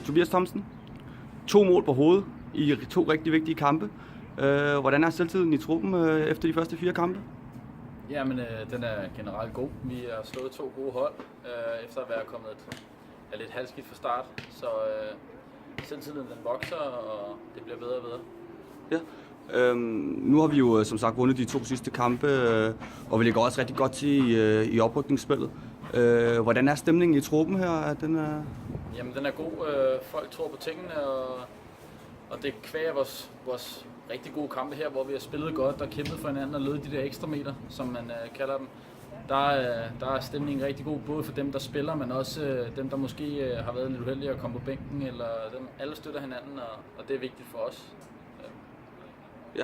Tobias Thomsen. 2 mål på hovedet i 2 rigtig vigtige kampe. Hvordan er selvtilliden i truppen efter de første 4 kampe? Jamen, den er generelt god. Vi har slået 2 gode hold, efter at være kommet lidt halvskidt fra start. Så selvtilliden den vokser, og det bliver bedre og bedre. Ja. Nu har vi jo som sagt vundet de 2 sidste kampe, og vi ligger også rigtig godt til i oprykningsspillet. Hvordan er stemningen i truppen her? Jamen, den er god. Folk tror på tingene, og det kvæger vores rigtig gode kampe her, hvor vi har spillet godt og kæmpet for hinanden og løbet de der ekstra meter, som man kalder dem. Der er stemningen rigtig god, både for dem, der spiller, men også dem, der måske har været lidt uheldige at komme på bænken, eller dem. Alle støtter hinanden, og det er vigtigt for os. Ja.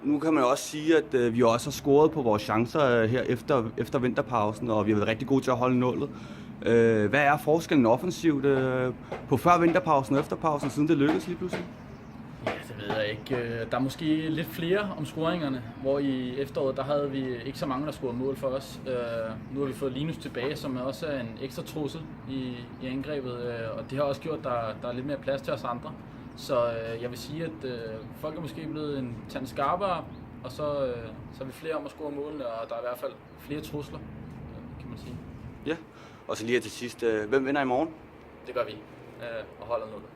Nu kan man også sige, at vi også har scoret på vores chancer her efter vinterpausen, og vi har været rigtig gode til at holde nullet. Hvad er forskellen offensivt på før vinterpausen og efter pausen, siden det lykkedes lige pludselig? Ja, det ved jeg ikke. Der er måske lidt flere om scoringerne, hvor i efteråret der havde vi ikke så mange, der scorede mål for os. Nu har vi fået Linus tilbage, som også er en ekstra trussel i angrebet, og det har også gjort, at der er lidt mere plads til os andre. Så jeg vil sige, at folk er måske blevet en tand skarpere, og så er vi flere om at score målene, og der er i hvert fald flere trusler, kan man sige. Ja, og så lige til sidst, hvem vinder i morgen? Det gør vi, og holder nullet.